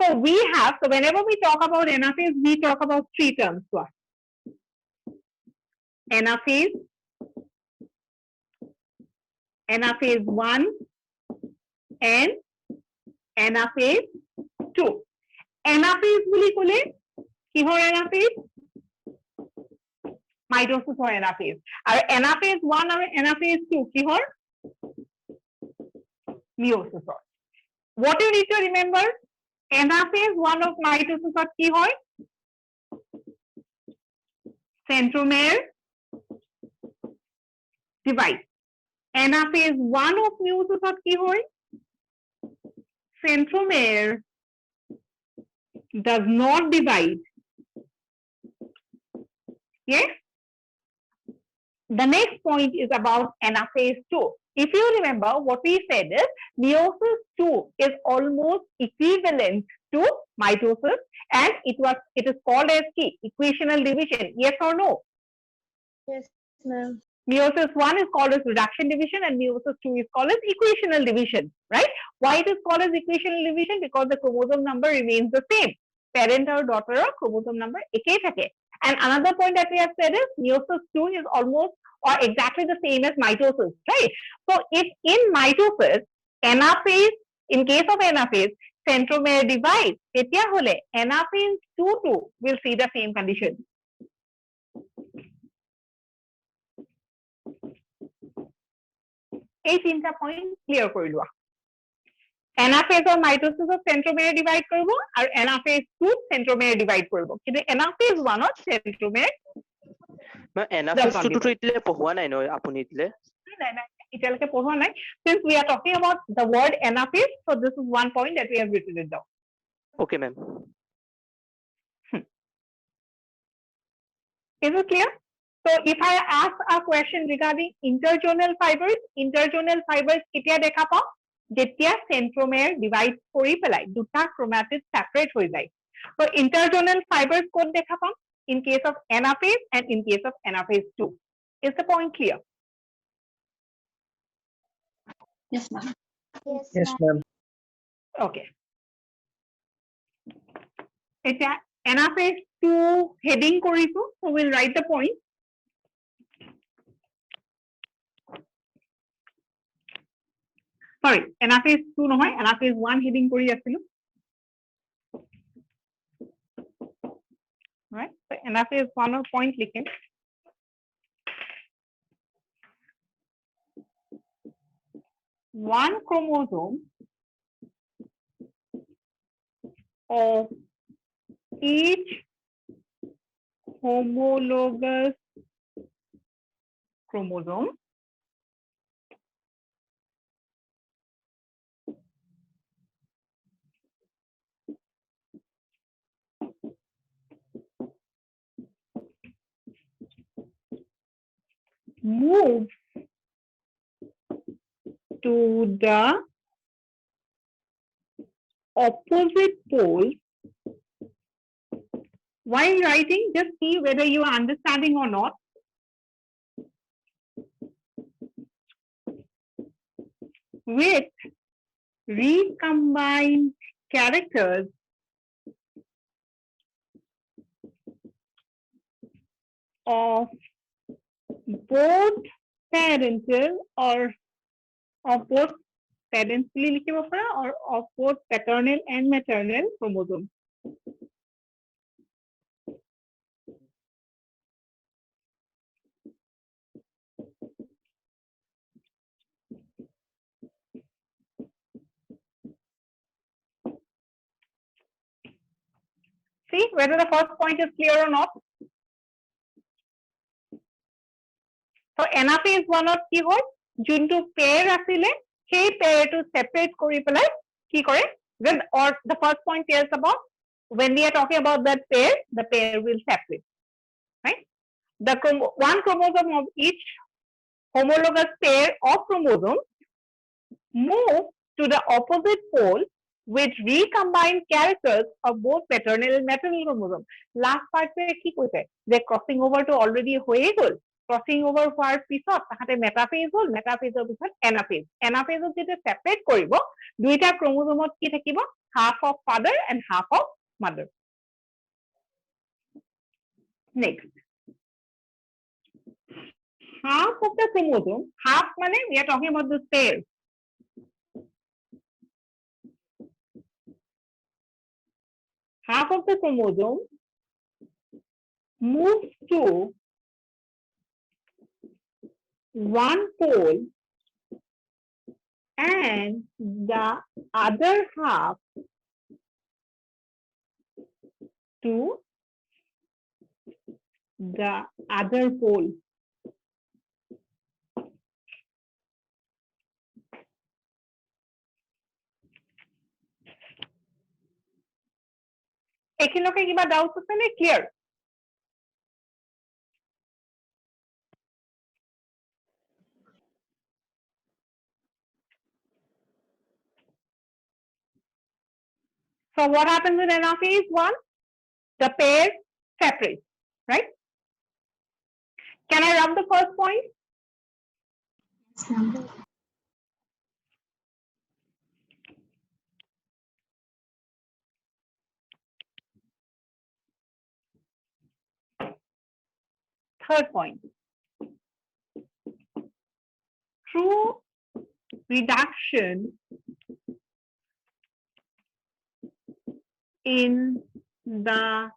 So we have, so whenever we talk about anaphase, we talk about three terms. Anaphase, anaphase 1 and anaphase 2. Anaphase boli kole kihor anaphase? Mitosis or anaphase. Our anaphase 1 or anaphase 2 kihor? Meiosis or. What you need to remember? Anaphase 1 of mitosis or kihor? Centromere divide. Anaphase 1 of meiosis or kihor? Centromere does not divide. Yes? The next point is about anaphase 2. If you remember, what we said is meiosis 2 is almost equivalent to mitosis and it is called as equational division. Yes or no? Yes, ma'am. Meiosis 1 is called as reduction division and meiosis 2 is called as equational division, right? Why it is called as equational division? Because the chromosome number remains the same. Parent or daughter or chromosome number ekei thake. And another point that we have said is meiosis 2 is almost or exactly the same as mitosis, right? So if in mitosis, anaphase, in case of anaphase, centromere divides, etia hole anaphase 2 will see the same condition. এই তিনটা point clear কৰি লোৱা anaphase of mitosis of centromere divide কৰিব আৰু anaphase 2 সেন্ট্রোমেয়ার divide কৰিব কিন্তু anaphase 1 অত সেন্ট্রোমেয়ার anaphase 2 তো ইতলে পঢ়ুৱা নাই ন আপুনি ইতলে নাই নাই ইতিয়ালৈকে পঢ়ুৱা নাই since we are talking about the word anaphase so this is one point that we have written it down. Okay ma'am. Is it clear? So if I ask a question regarding interzonal fibers কেতিয়া দেখা পাও যেতিয়া centromere divide কৰি পেলাই দুটা chromatid separate হৈ যায় so interzonal fibers ক'ত দেখা পাম in case of anaphase and in case of anaphase 2. Is the point clear? Yes, ma'am. Yes, ma'am. Okay. এতিয়া anaphase 2 heading কৰিছো so we'll write the point. Sorry, anaphase 2 নহয় anaphase 1 heading কৰি আছিলো. Right? So anaphase 1 point लिखें. One chromosome of each homologous chromosome moves to the opposite pole. While writing, just see whether you are understanding or not. With recombined characters of both parental or of both parentally लिखिए बापरा or of both paternal and maternal chromosome. See whether the first point is clear or not. So anaphase 1 ত কি হয় যোনটো pair আছিলে সেই pair to separate কৰি পেলাই কি কৰে then or the first point tells about when we are talking about that pair the pair will separate, right? The one chromosome of each homologous pair of chromosomes move to the opposite pole with recombined characters of both paternal and maternal chromosome. Last part pe ki koise je crossing over to already hoye gol. Crossing over হোৱাৰ পিছত তাহাতে metaphase হল মেটাফেজৰ পিছত anaphase এনাফেজত যেটা separate কৰিব দুইটা ক্ৰোমোজোমত কি থাকিব half of father and half of mother. Next, half of the chromosome, half মানে we are talking about the pair. Half of the chromosome moves to one pole and the other half to the other pole. এখিনকে কিবা doubt আছে নে clear? So what happens in anaphase 1? The pair separates, right? Can I rub the first point? Yes, ma'am. Third point. Through reduction in the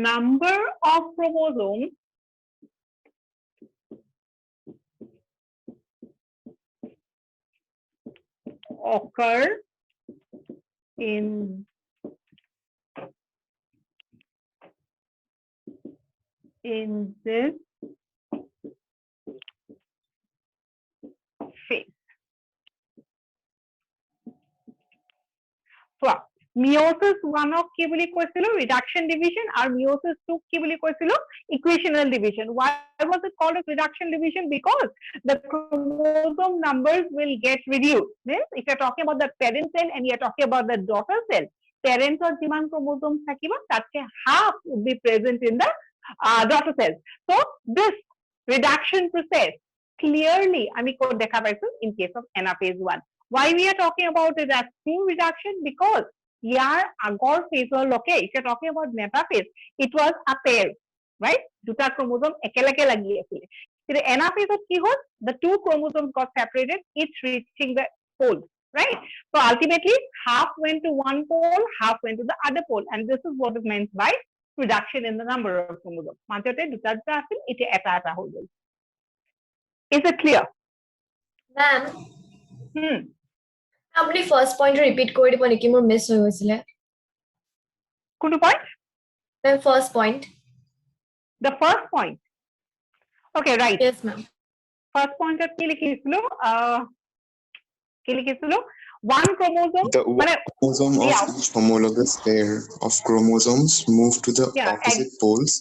number of chromosomes occur in this phase. So meiosis 1 of কি বুলি কৈছিলো reduction division আৰু meiosis 2 কি বুলি কৈছিলো equational division. Why was it called as reduction division? Because the chromosome numbers will get reduced. Means if you are talking about the parent cell and you are talking about the daughter cell, parent or jiman chromosome থাকিব তাতকে half would be present in the daughter cells. So this reduction process clearly আমি ক'ত দেখা পাইছো in case of anaphase 1. Why we are talking about it as true reduction? Because ইয়াৰ আগৰ phase লকে if you are talking about metaphase, it was a pair, right? দুটা chromosome একেলগে লাগি আছিল. কিন্তু anaphase কি হ'ল the two chromosomes got separated, each reaching the pole, right? So ultimately half went to one pole, half went to the other pole, and this is what is meant by reduction in the number of chromosomes. মাজতে দুটা দুটা আছিল এতিয়া এটা এটা হৈ গ'ল. Is it clear? Ma'am, আপুনি first point repeat কৰি দিব নেকি মোৰ miss হৈ গৈছিলে. কোনটো point? Ma'am, first point. The first point. Okay, right. Yes, ma'am. First point কি লিখিছিলো? কি লিখিছিলো? One chromosome. The one chromosome of yeah. each homologous pair of chromosomes move to the Yeah, opposite poles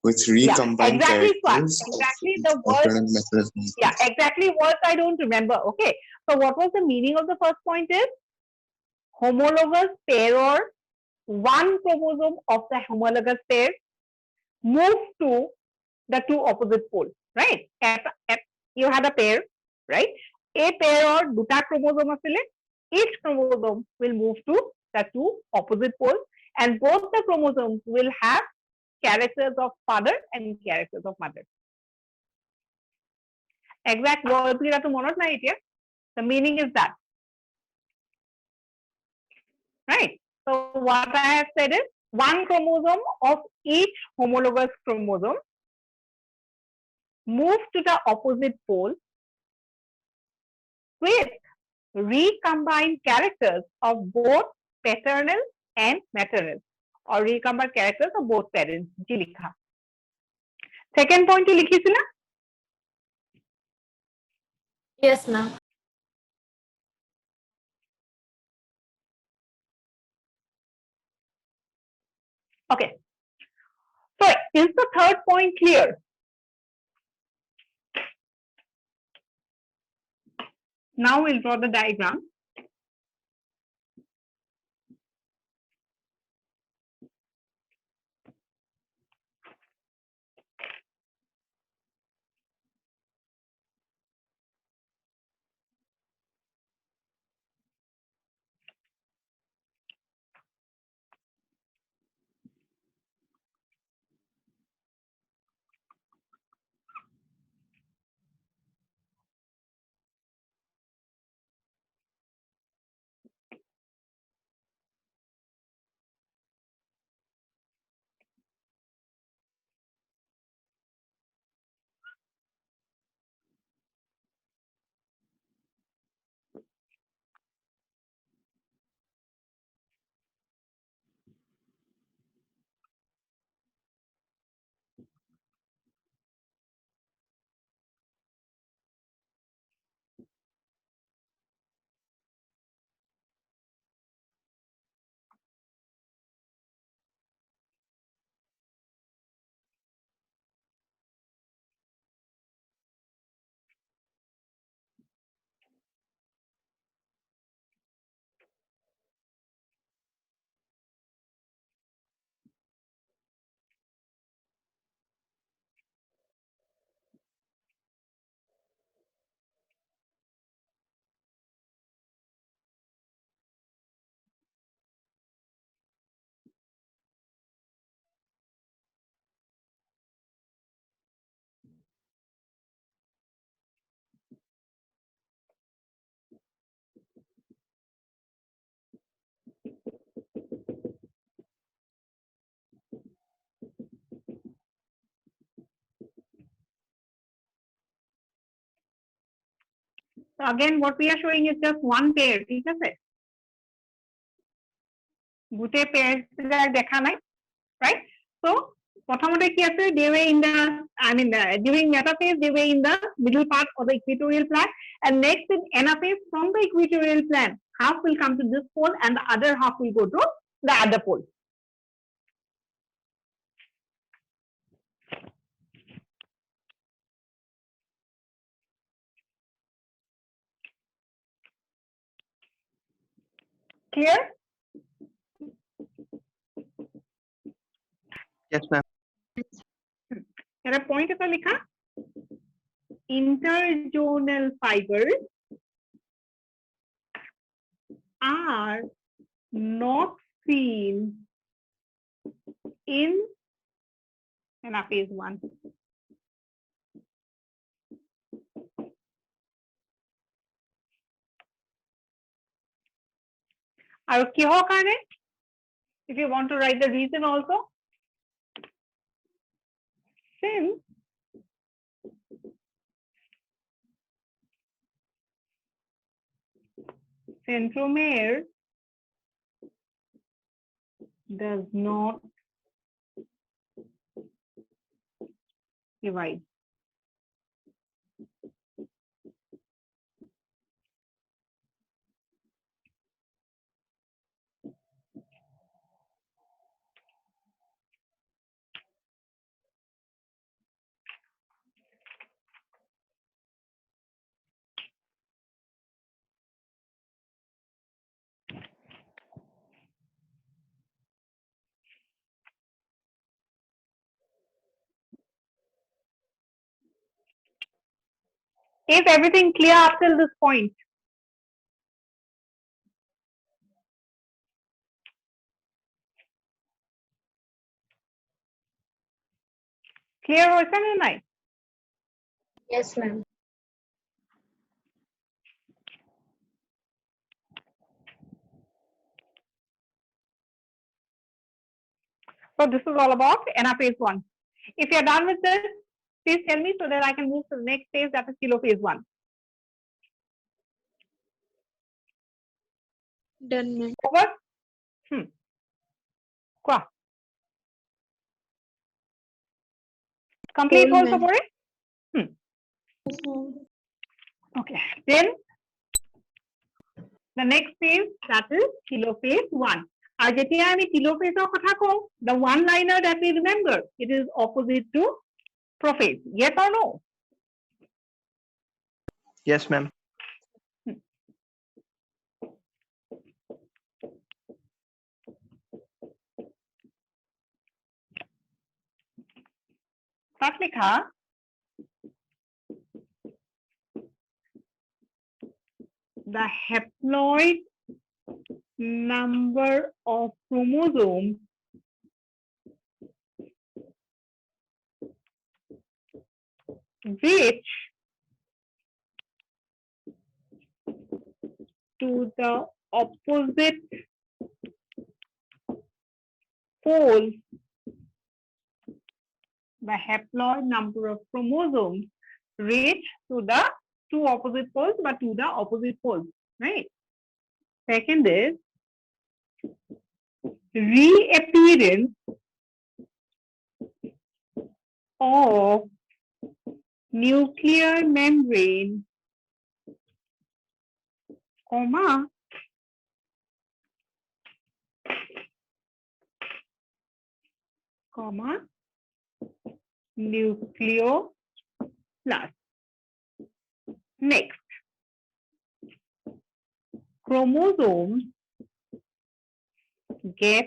with recombined exactly, characters exactly of the word. alternate mechanisms. Yeah, exactly words I don't remember. Okay, so what was the meaning of the first point is homologous pair or one chromosome of the homologous pair move to the two opposite poles, right? You had a pair, right? A pair or duta chromosome asile, each chromosome will move to the two opposite poles and both the chromosomes will have characters of father and characters of mother. Exact word to monot na etia. The meaning is that, right? So what I have said is one chromosome of each homologous chromosome move to the opposite pole with recombined characters of both paternal and maternal, or recombined characters of both parents. Ji likha. Second point ki likhisila? Yes, ma'am. Okay. So is the third point clear? Now we'll draw the diagram. So again, what we are showing is just one pair. ঠিক আছে? গোটে pairs দেখা নাই, right? So প্রথমতে কি আছে, they were in the, during metaphase they were in the middle part of the equatorial plane, and next in anaphase from the equatorial plane, half will come to this pole and the other half will go to the other pole. Clear? Yes, ma'am. Era point eta likha, interzonal fibers are not seen in anaphase 1. আৰু কিহৰ কাৰণে? If you want to write the reason also, since centromere does not divide. Is everything clear up till this point? Clear হয়েছে না নাই? Yes, ma'am. So this is all about anaphase 1. If you're done with this, please tell me so that I can move to the next phase, that is telophase 1. Done, ma'am. Over? Quoi? Complete Whole, whole ma'am. for it? Okay. Then the next phase, that is telophase 1. আর যেতিয়া আমি telophase এর কথা কওঁ, the one liner that we remember, it is opposite to prophase. Yes or no? Yes, ma'am. তাত লেখা the haploid number of chromosomes which to the opposite pole, the haploid number of chromosomes reach to the two opposite poles, but to the opposite poles, right? Second is reappearance of nuclear membrane, comma, nucleoplast. Next, chromosomes get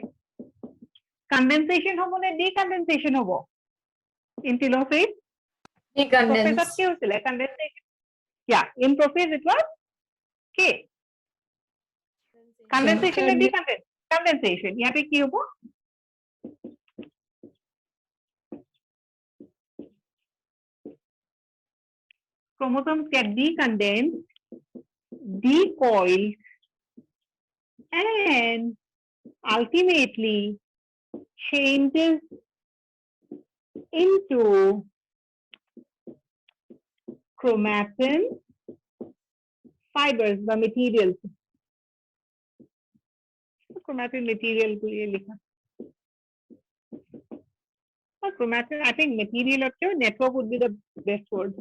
condensation hobo na decondensation hobo in telophase. Prophase Decondense. কি হৈছিলে condensation? Yeah, in prophase it was K. Condensation and condensation. ইয়াতে কি হবো? Chromosomes get decondensed, decoiled, and ultimately changes into chromatin fibers, the materials. Chromatin material গুলিয়ে লেখা। Chromatin, I think material of your network would be the best word.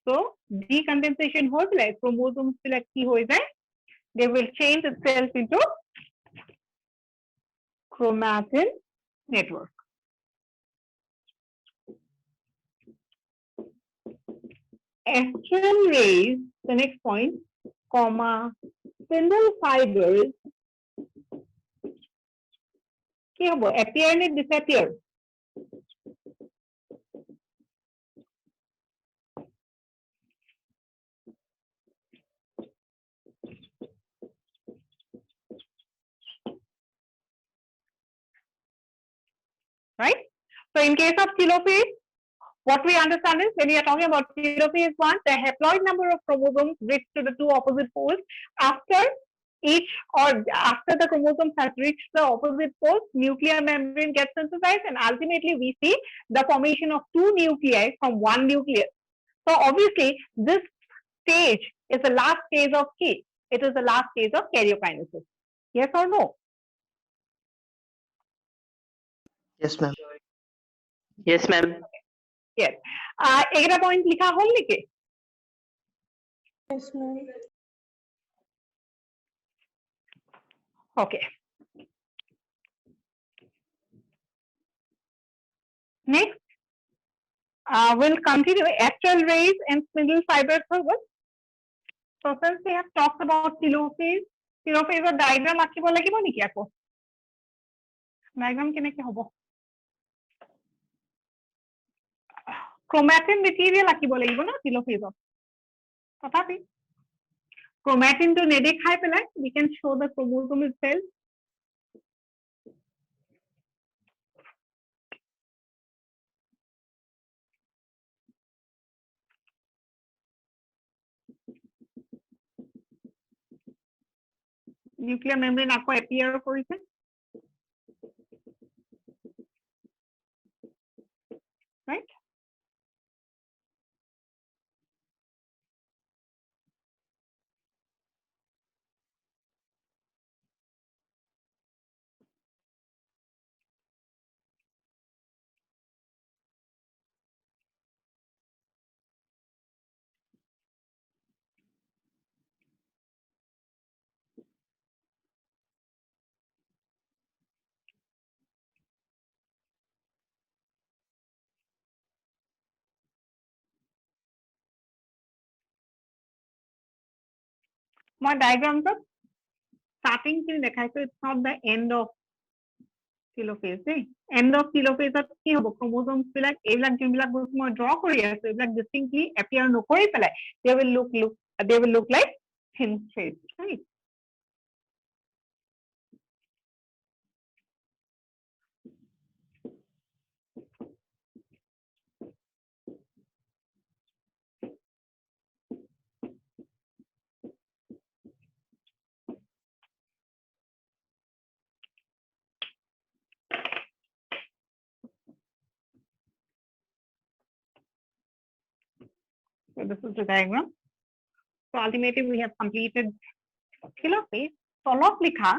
So decondensation হয়ে গেলে chromosomes বিলাক কি হয়ে যায়? They will change itself into chromatin network. Astral rays, the next point, comma, spindle fibers, কি হবো? Appear and disappear. Right? So in case of telophase, what we understand is when we are talking about telophase 1, the haploid number of chromosomes reach to the two opposite poles after each or after the chromosomes has reached the opposite poles, nuclear membrane gets synthesized, and ultimately we see the formation of two nuclei from one nucleus. So obviously, this stage is the last stage of key. It is the last stage of karyokinesis. Yes or no? Yes, ma'am. Yes, ma'am. Yes. Ekta point likha hol niki? Yes, ma'am. Okay. Next, we'll continue atrial rays and spindle fibers. So since we have talked about telophase, telophase diagram আঁকিব লাগিব নেকি আকৌ? Diagram কেনেকে হ'ব? Chromatin material আঁকিব লাগিব ন telophase. তথাপি chromatin to নেদেখাই পেলাই we can show the chromosome itself. Nuclear membrane আকৌ appear কৰিছে. Right? My diagram starting till দেখাইছো, it's not the end of telophase. End of telophase কি হ'ব? Chromosomes বিলাক এইবিলাক যোনবিলাক বস্তু মই draw কৰি আছো এইবিলাক distinctly appear নকৰি পেলাই they will look like thin threads, right? So this is the diagram. So ultimately we have completed telophase. Tolok likha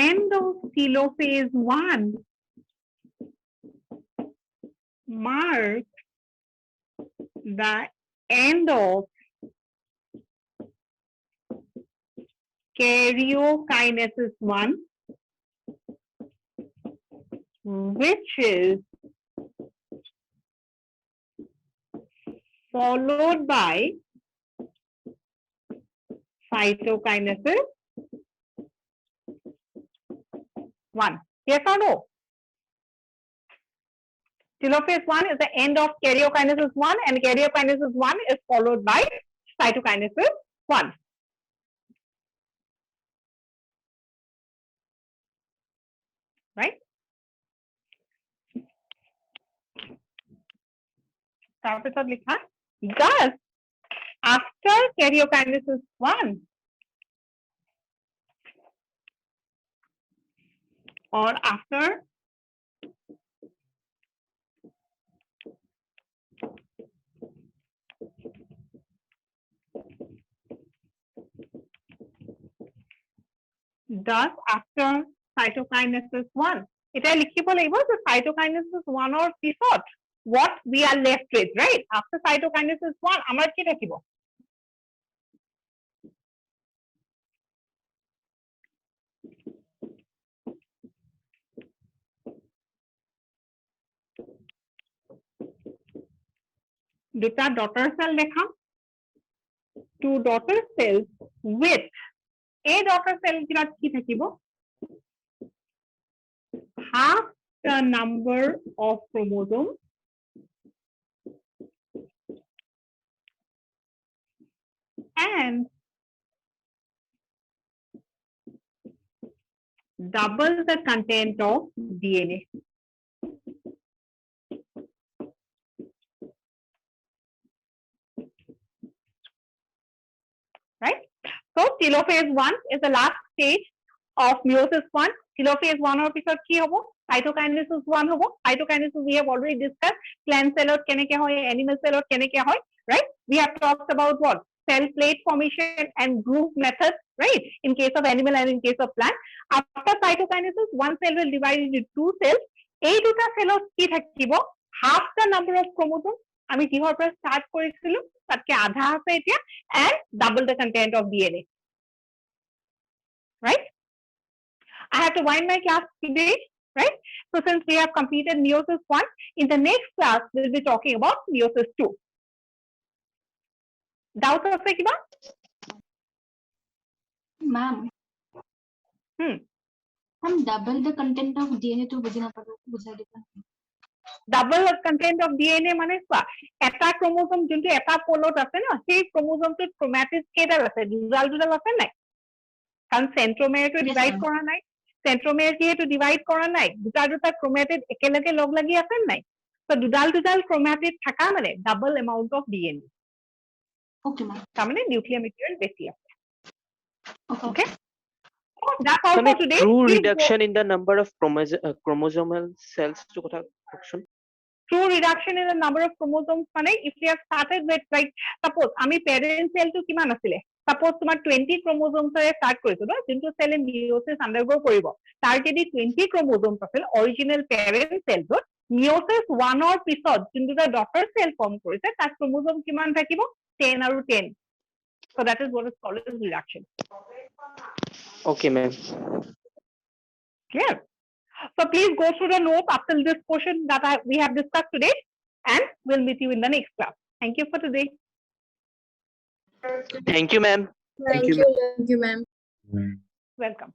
end of telophase 1 marks the end of karyokinesis 1, which is followed by cytokinesis 1. Yes or no? Telophase 1 is the end of karyokinesis 1, and karyokinesis 1 is followed by cytokinesis 1. Right? তাৰপিছত লিখা thus after karyokinesis 1 or after cytokinesis 1 এটা লিখিব লাগিব যে cytokinesis 1 or পিছত what we are left with, right? After cytokinesis 1 আমাৰ কি থাকিব? দুটা daughter cell দেখাম, two daughter cells with a daughter cell কিটা কি থাকিব? Half the number of chromosomes and double the content of DNA. Right? So telophase 1 is the last stage of meiosis 1. Telophase 1 or pisot ki hobo? Cytokinesis 1 hobo. Cytokinesis we have already discussed. Plant cell or keneke hoy, animal cell or keneke hoy, right? We have talked about what? Cell plate formation and groove method, right? In case of animal and in case of plant. After cytokinesis, one cell will divide into two cells. A duta cell of ki thakibo, half the number of chromosomes. আমি কিহৰ পৰা start কৰিছিলো তাতকে আধা আছে এতিয়া and double the content of DNA. Right? I have to wind my class today, right? So since we have completed meiosis 1, in the next class we'll be talking about meiosis 2. Doubts আছে কিবা? Ma'am. Ma'am, double the content of DNA to বুজি নাপালো বুজাই দিবা। Double the content of DNA মানে চোৱা এটা ক্ৰোমোজোম যোনটো এটা পলত আছে ন সেই ক্ৰোমোজোমটোত ক্ৰোমাটিড কেইডাল আছে দুডাল আছে নাই কাৰণ সেন্ট্ৰোমেয়াৰটো ডিভাইড কৰা নাই সেন্ট্ৰোমেয়াৰ যিহেতু ডিভাইড কৰা নাই দুটা ক্ৰোমাটিড একেলগে লগ লাগি আছে নাই তো দুডাল ক্ৰোমাটিড থাকা মানে double amount of DNA Okay, ma'am. তাৰমানে নিউক্লিয়াৰ মেটেৰিয়েল বেছি আছে okay that's all So, for today. true Please reduction in the number of chromosomal cells to kotha option. True reduction in the number of chromosomes মানে if we have started with like suppose আমি parent cell to কিমান আছিলে suppose তোমাৰ 20 chromosomes ৰে start কৰিছো ন যোনটো cell meiosis undergo কৰিব তাৰ যদি 20 chromosomes আছিল original parent cell ত meiosis 1 or পিছত যোনটো daughter cell form কৰিছে তাৰ chromosome কিমান থাকিব 10 আৰু 10 so that is what is called as reduction. Okay, ma'am. Clear? So please go through the notes after this portion that we have discussed today and we'll meet you in the next class. Thank you for today. Thank you, ma'am. Thank you, ma'am. Welcome.